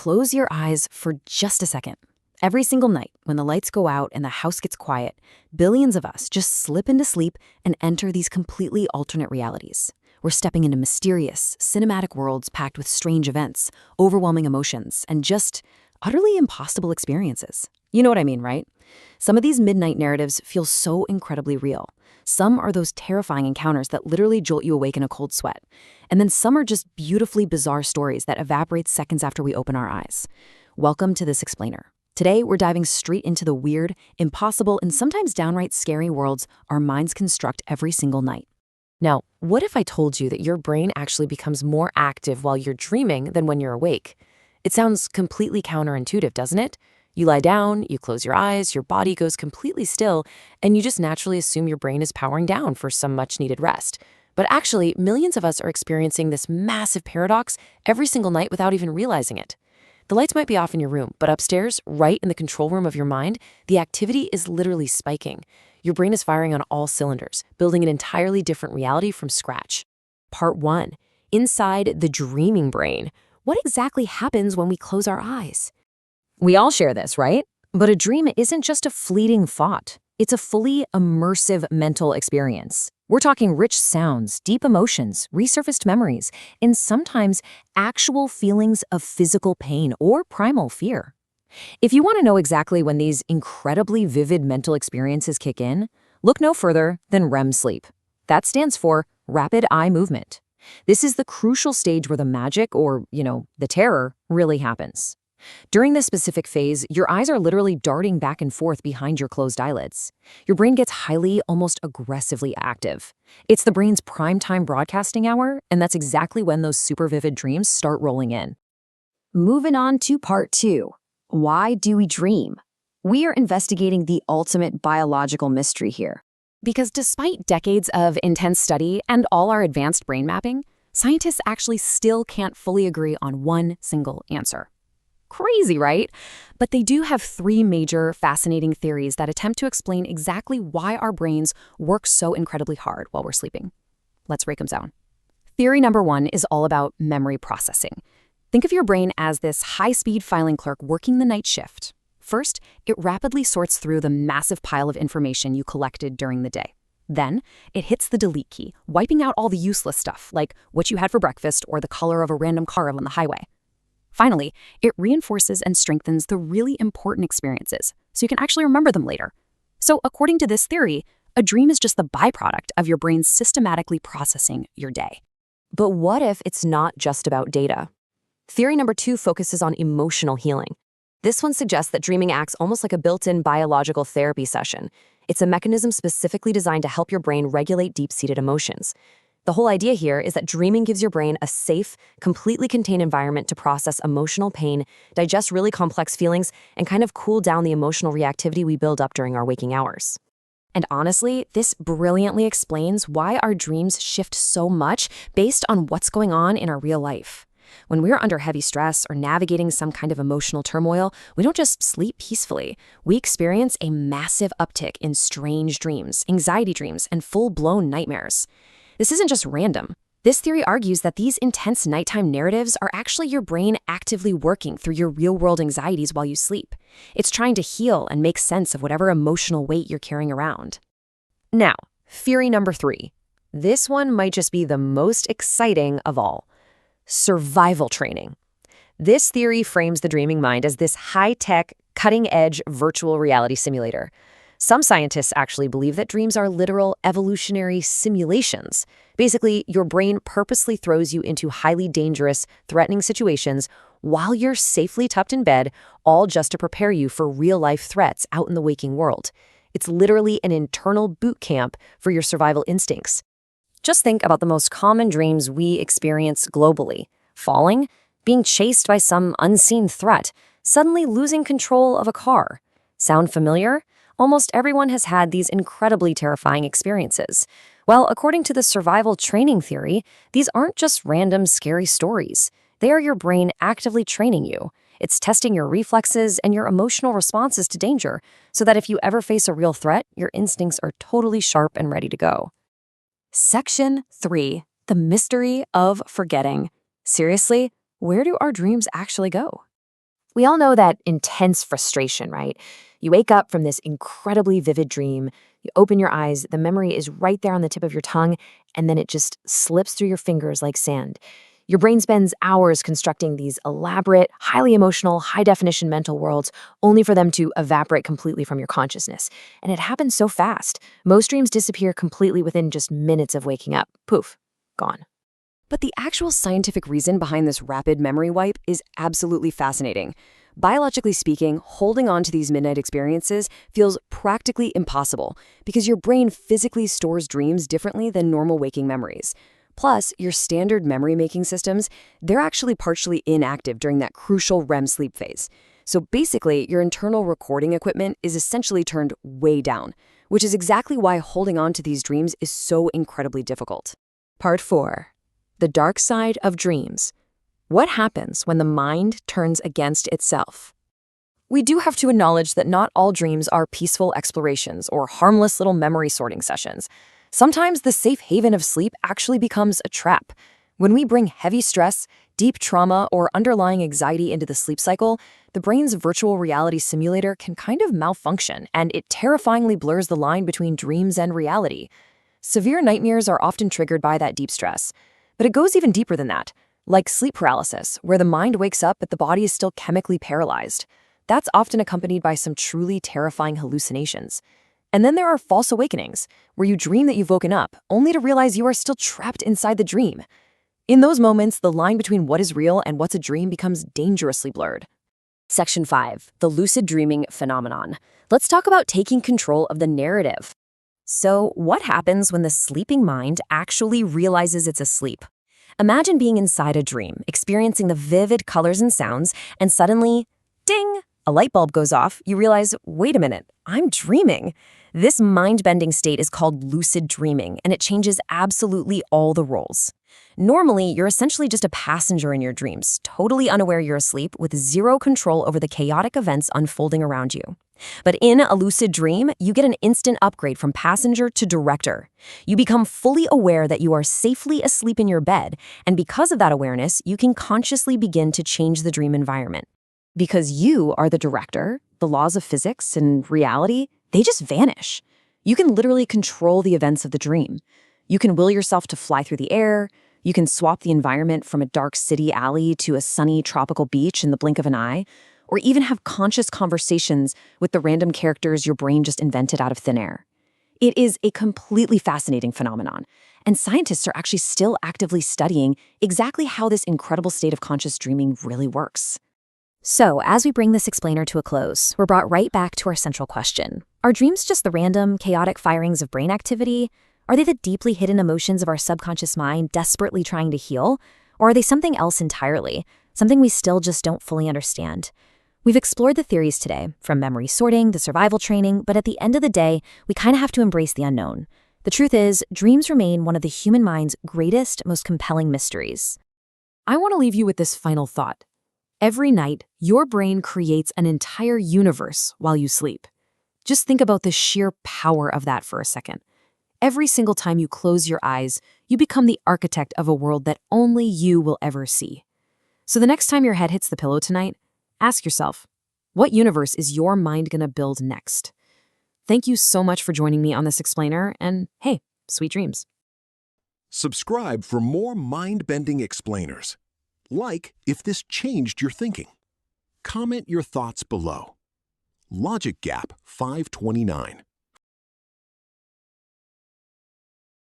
close your eyes for just a second. Every single night, when the lights go out and the house gets quiet, billions of us just slip into sleep and enter these completely alternate realities. We're stepping into mysterious, cinematic worlds packed with strange events, overwhelming emotions, and just utterly impossible experiences. You know what I mean, right? Some of these midnight narratives feel so incredibly real. Some are those terrifying encounters that literally jolt you awake in a cold sweat. And then some are just beautifully bizarre stories that evaporate seconds after we open our eyes. Welcome to This Explainer. Today, we're diving straight into the weird, impossible, and sometimes downright scary worlds our minds construct every single night. Now, what if I told you that your brain actually becomes more active while you're dreaming than when you're awake? It sounds completely counterintuitive, doesn't it? You lie down, you close your eyes, your body goes completely still, and you just naturally assume your brain is powering down for some much-needed rest. But actually, millions of us are experiencing this massive paradox every single night without even realizing it. The lights might be off in your room, but upstairs, right in the control room of your mind, the activity is literally spiking. Your brain is firing on all cylinders, building an entirely different reality from scratch. Part 1. Inside the dreaming brain. What exactly happens when we close our eyes? We all share this, right? But a dream isn't just a fleeting thought. It's a fully immersive mental experience. We're talking rich sounds, deep emotions, resurfaced memories, and sometimes actual feelings of physical pain or primal fear. If you want to know exactly when these incredibly vivid mental experiences kick in, look no further than REM sleep. That stands for rapid eye movement. This is the crucial stage where the magic, or, the terror, really happens. During this specific phase, your eyes are literally darting back and forth behind your closed eyelids. Your brain gets highly, almost aggressively active. It's the brain's prime-time broadcasting hour, and that's exactly when those super vivid dreams start rolling in. Moving on to part 2. Why do we dream? We are investigating the ultimate biological mystery here. Because despite decades of intense study and all our advanced brain mapping, scientists actually still can't fully agree on one single answer. Crazy, right? But they do have 3 major fascinating theories that attempt to explain exactly why our brains work so incredibly hard while we're sleeping. Let's break them down. Theory number 1 is all about memory processing. Think of your brain as this high-speed filing clerk working the night shift. First, it rapidly sorts through the massive pile of information you collected during the day. Then, it hits the delete key, wiping out all the useless stuff, like what you had for breakfast or the color of a random car on the highway. Finally, it reinforces and strengthens the really important experiences, so you can actually remember them later. So, according to this theory, a dream is just the byproduct of your brain systematically processing your day. But what if it's not just about data? Theory number 2 focuses on emotional healing. This one suggests that dreaming acts almost like a built-in biological therapy session. It's a mechanism specifically designed to help your brain regulate deep-seated emotions. The whole idea here is that dreaming gives your brain a safe, completely contained environment to process emotional pain, digest really complex feelings, and kind of cool down the emotional reactivity we build up during our waking hours. And honestly, this brilliantly explains why our dreams shift so much based on what's going on in our real life. When we're under heavy stress or navigating some kind of emotional turmoil, we don't just sleep peacefully. We experience a massive uptick in strange dreams, anxiety dreams, and full-blown nightmares. This isn't just random. This theory argues that these intense nighttime narratives are actually your brain actively working through your real-world anxieties while you sleep. It's trying to heal and make sense of whatever emotional weight you're carrying around. Now, theory number 3. This one might just be the most exciting of all. Survival training. This theory frames the dreaming mind as this high-tech, cutting-edge virtual reality simulator. Some scientists actually believe that dreams are literal evolutionary simulations. Basically, your brain purposely throws you into highly dangerous, threatening situations while you're safely tucked in bed, all just to prepare you for real-life threats out in the waking world. It's literally an internal boot camp for your survival instincts. Just think about the most common dreams we experience globally. Falling, being chased by some unseen threat, suddenly losing control of a car. Sound familiar? Almost everyone has had these incredibly terrifying experiences. Well, according to the survival training theory, these aren't just random scary stories. They are your brain actively training you. It's testing your reflexes and your emotional responses to danger, so that if you ever face a real threat, your instincts are totally sharp and ready to go. Section 3. The mystery of forgetting. Seriously, where do our dreams actually go? We all know that intense frustration, right? You wake up from this incredibly vivid dream, you open your eyes, the memory is right there on the tip of your tongue, and then it just slips through your fingers like sand. Your brain spends hours constructing these elaborate, highly emotional, high definition mental worlds only for them to evaporate completely from your consciousness. And it happens so fast. Most dreams disappear completely within just minutes of waking up. Poof, gone. But the actual scientific reason behind this rapid memory wipe is absolutely fascinating. Biologically speaking, holding on to these midnight experiences feels practically impossible because your brain physically stores dreams differently than normal waking memories. Plus, your standard memory-making systems, they're actually partially inactive during that crucial REM sleep phase. So basically, your internal recording equipment is essentially turned way down, which is exactly why holding on to these dreams is so incredibly difficult. Part 4. The dark side of dreams. What happens when the mind turns against itself? We do have to acknowledge that not all dreams are peaceful explorations or harmless little memory sorting sessions. Sometimes the safe haven of sleep actually becomes a trap. When we bring heavy stress, deep trauma, or underlying anxiety into the sleep cycle, the brain's virtual reality simulator can kind of malfunction, and it terrifyingly blurs the line between dreams and reality. Severe nightmares are often triggered by that deep stress. But it goes even deeper than that, like sleep paralysis, where the mind wakes up but the body is still chemically paralyzed. That's often accompanied by some truly terrifying hallucinations. And then there are false awakenings, where you dream that you've woken up, only to realize you are still trapped inside the dream. In those moments, the line between what is real and what's a dream becomes dangerously blurred. Section 5. The lucid dreaming phenomenon. Let's talk about taking control of the narrative. So, what happens when the sleeping mind actually realizes it's asleep? Imagine being inside a dream, experiencing the vivid colors and sounds, and suddenly, ding, a light bulb goes off. You realize, wait a minute, I'm dreaming. This mind-bending state is called lucid dreaming, and it changes absolutely all the roles. Normally, you're essentially just a passenger in your dreams, totally unaware you're asleep, with zero control over the chaotic events unfolding around you. But in a lucid dream, you get an instant upgrade from passenger to director. You become fully aware that you are safely asleep in your bed, and because of that awareness, you can consciously begin to change the dream environment. Because you are the director, the laws of physics and reality, they just vanish. You can literally control the events of the dream. You can will yourself to fly through the air. You can swap the environment from a dark city alley to a sunny tropical beach in the blink of an eye, or even have conscious conversations with the random characters your brain just invented out of thin air. It is a completely fascinating phenomenon, and scientists are actually still actively studying exactly how this incredible state of conscious dreaming really works. So, as we bring this explainer to a close, we're brought right back to our central question. Are dreams just the random, chaotic firings of brain activity? Are they the deeply hidden emotions of our subconscious mind desperately trying to heal? Or are they something else entirely, something we still just don't fully understand? We've explored the theories today, from memory sorting to survival training, but at the end of the day, we kind of have to embrace the unknown. The truth is, dreams remain one of the human mind's greatest, most compelling mysteries. I want to leave you with this final thought. Every night, your brain creates an entire universe while you sleep. Just think about the sheer power of that for a second. Every single time you close your eyes, you become the architect of a world that only you will ever see. So the next time your head hits the pillow tonight, ask yourself, what universe is your mind gonna build next? Thank you so much for joining me on this explainer, and hey, sweet dreams. Subscribe for more mind-bending explainers. Like if this changed your thinking. Comment your thoughts below. Logic Gap 529.